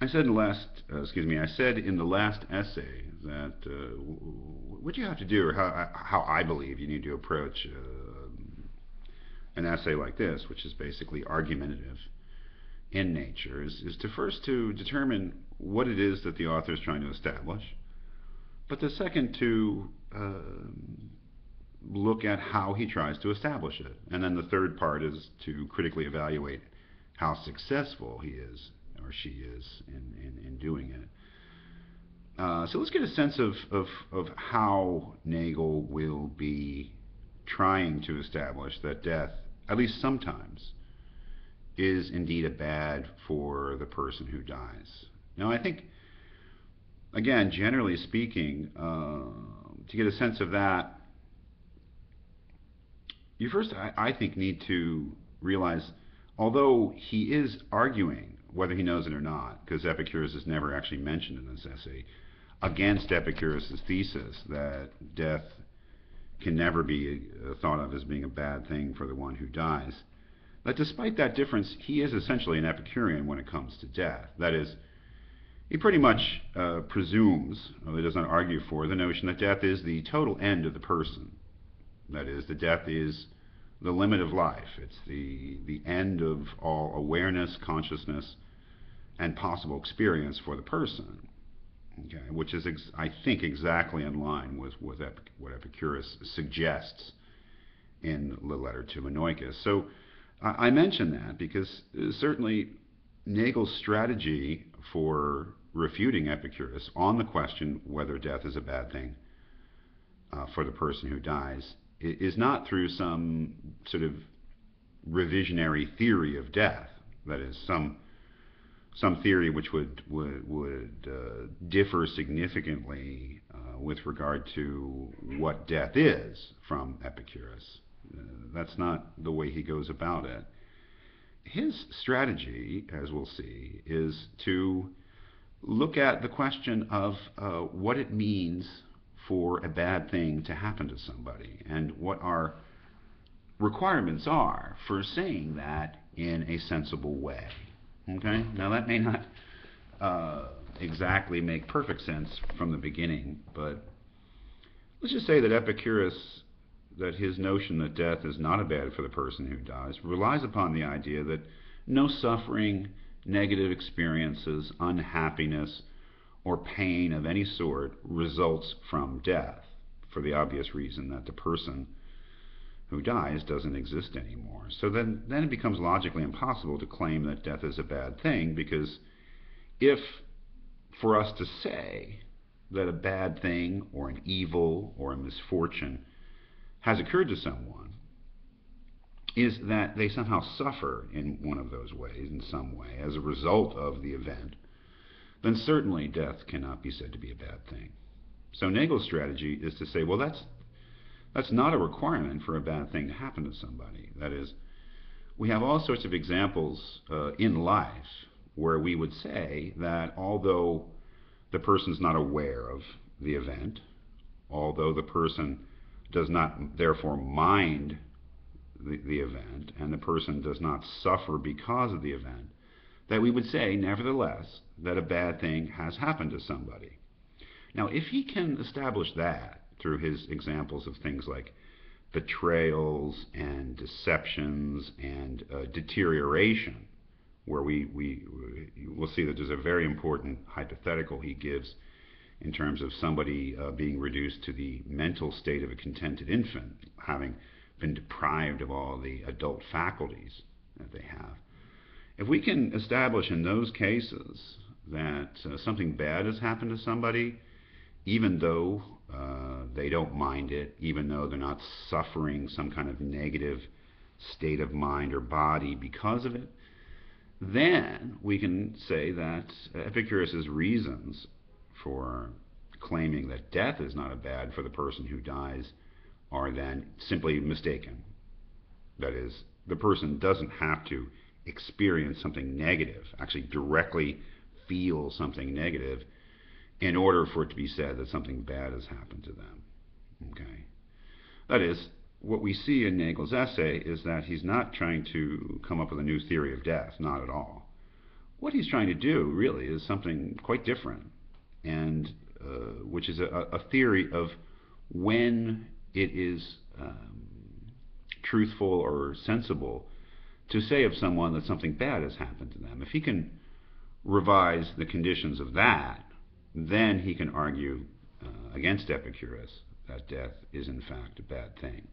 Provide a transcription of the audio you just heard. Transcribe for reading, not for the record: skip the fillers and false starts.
I said in the last, I said in the last essay that what you have to do, or how I believe you need to approach an essay like this, which is basically argumentative in nature, is to first to determine what it is that the author is trying to establish, but the second to look at how he tries to establish it, and then the third part is to critically evaluate how successful he is or she is in doing it. So let's get a sense of how Nagel will be trying to establish that death, at least sometimes, is indeed a bad for the person who dies. Now, I think, again, generally speaking, to get a sense of that, you first, I think, need to realize, although he is arguing, whether he knows it or not, because Epicurus is never actually mentioned in this essay, against Epicurus' thesis that death can never be thought of as being a bad thing for the one who dies, that despite that difference, he is essentially an Epicurean when it comes to death. That is, he pretty much presumes, although he does not argue for, the notion that death is the total end of the person. That is, the death is the limit of life. It's the end of all awareness, consciousness, and possible experience for the person. Okay, which is, I think, exactly in line with what Epicurus suggests in the letter to Menoicus. So I mention that because certainly Nagel's strategy for refuting Epicurus on the question whether death is a bad thing for the person who dies is not through some sort of revisionary theory of death, that is, some theory which would differ significantly with regard to what death is from Epicurus. That's not the way he goes about it. His strategy, as we'll see, is to look at the question of what it means for a bad thing to happen to somebody, and what our requirements are for saying that in a sensible way. Okay? Now that may not exactly make perfect sense from the beginning, but let's just say that Epicurus, that his notion that death is not a bad for the person who dies, relies upon the idea that no suffering, negative experiences, unhappiness, or pain of any sort results from death, for the obvious reason that the person who dies doesn't exist anymore. So then it becomes logically impossible to claim that death is a bad thing, because if for us to say that a bad thing or an evil or a misfortune has occurred to someone is that they somehow suffer in one of those ways, in some way, as a result of the event, then certainly death cannot be said to be a bad thing. So Nagel's strategy is to say, well, that's not a requirement for a bad thing to happen to somebody. That is, we have all sorts of examples in life where we would say that although the person's not aware of the event, although the person does not therefore mind the event, and the person does not suffer because of the event, that we would say, nevertheless, that a bad thing has happened to somebody. Now, if he can establish that through his examples of things like betrayals and deceptions and deterioration, where we'll see that there's a very important hypothetical he gives in terms of somebody being reduced to the mental state of a contented infant, having been deprived of all the adult faculties that they have. If we can establish in those cases that something bad has happened to somebody, even though they don't mind it, even though they're not suffering some kind of negative state of mind or body because of it, then we can say that Epicurus's reasons for claiming that death is not a bad for the person who dies are then simply mistaken. That is, the person doesn't have to experience something negative, actually directly feel something negative, in order for it to be said that something bad has happened to them. Okay? That is, what we see in Nagel's essay is that he's not trying to come up with a new theory of death, not at all. what he's trying to do really is something quite different, and which is a theory of when it is truthful or sensible to say of someone that something bad has happened to them. If he can revise the conditions of that, then he can argue against Epicurus that death is in fact a bad thing.